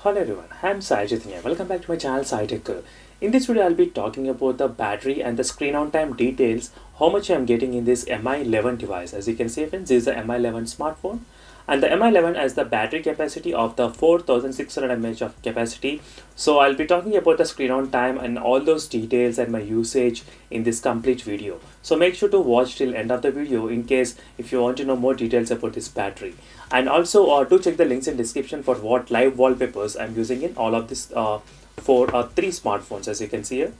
Hello everyone, I'm Sai Chaitanya. Welcome back to my channel Sai Tech. In this video, I'll be talking about the battery and the screen on time details, how much I'm getting in this Mi11 device. As you can see friends, this is the Mi11 smartphone, and the Mi11 has the battery capacity of the 4600 mAh of capacity. So I'll be talking about the screen on time and all those details and my usage in this complete video. So make sure to watch till end of the video in case if you want to know more details about this battery. And also do check the links in description for what live wallpapers I'm using in all of this for three smartphones, as you can see here.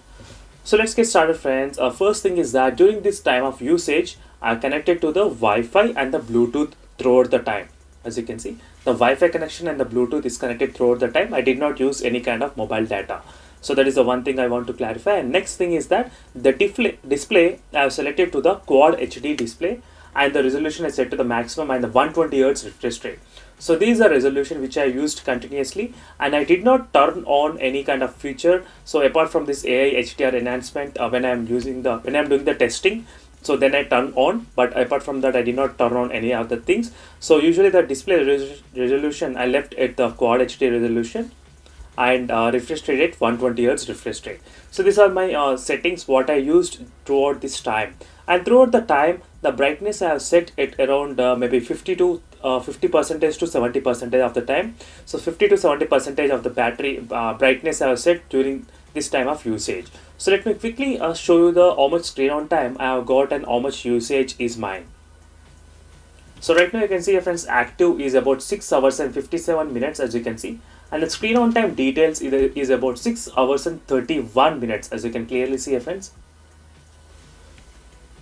So let's get started friends. First thing is that during this time of usage, I connected to the Wi-Fi and the Bluetooth throughout the time. As you can see, the Wi-Fi connection and the Bluetooth is connected throughout the time. I did not use any kind of mobile data. So that is the one thing I want to clarify. And next thing is that the display I have selected to the Quad HD display, and the resolution is set to the maximum and the 120 Hz refresh rate. So this is a resolution which I used continuously, and I did not turn on any kind of feature. So apart from this AI HDR enhancement, when I'm doing the testing, so then I turn on, but apart from that I did not turn on any other things. So usually the display resolution I left at the Quad HD resolution, and refresh rate at 120 Hz refresh rate. So these are my settings what I used throughout this time. And throughout the time, the brightness I have set it around maybe 50% to 70% of the time. So 50 to 70% of the battery brightness I have set during this time of usage. So let me quickly show you the how much screen on time I have got and how much usage is mine. So right now you can see your friends, active is about 6 hours and 57 minutes, as you can see, and the screen on time details is about 6 hours and 31 minutes, as you can clearly see your friends.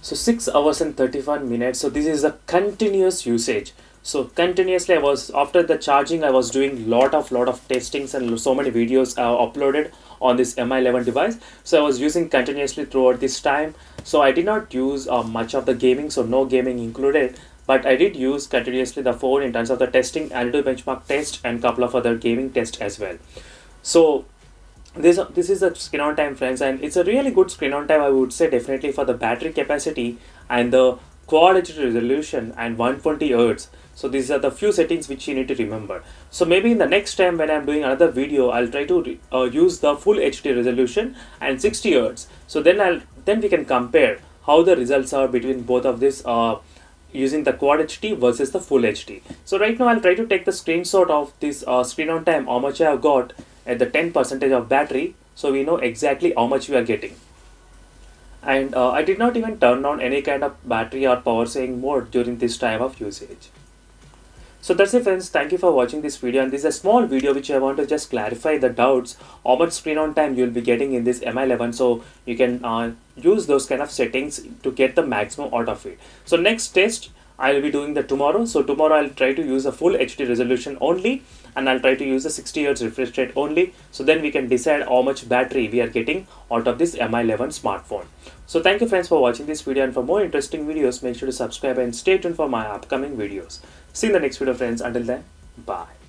So 6 hours and 31 minutes. So this is a continuous usage. So continuously I was, after the charging, I was doing lot of testings and so many videos uploaded on this Mi11 device. So I was using continuously throughout this time. So I did not use much of the gaming, so no gaming included, but I did use continuously the phone in terms of the testing, Antutu benchmark test and couple of other gaming tests as well. So this is a screen on time friends, and it's a really good screen on time, I would say, definitely for the battery capacity and the Quad HD resolution and 120 Hz. So these are the few settings which you need to remember. So maybe in the next time when I'm doing another video, I'll try to use the full HD resolution and 60 Hz. So then we can compare how the results are between both of this using the Quad HD versus the full HD. So right now I'll try to take the screenshot of this screen on time, how much I have got at the 10% of battery, so we know exactly how much we are getting. And I did not even turn on any kind of battery or power saving mode during this time of usage. So that's it friends, thank you for watching this video, and this is a small video which I want to just clarify the doubts how much screen on time you'll be getting in this Mi11, so you can use those kind of settings to get the maximum out of it. So next test I'll be doing the tomorrow. So tomorrow I'll try to use a full HD resolution only, and I'll try to use a 60 Hz refresh rate only. So then we can decide how much battery we are getting out of this Mi11 smartphone. So thank you friends for watching this video, and for more interesting videos, make sure to subscribe and stay tuned for my upcoming videos. See you in the next video friends. Until then, bye.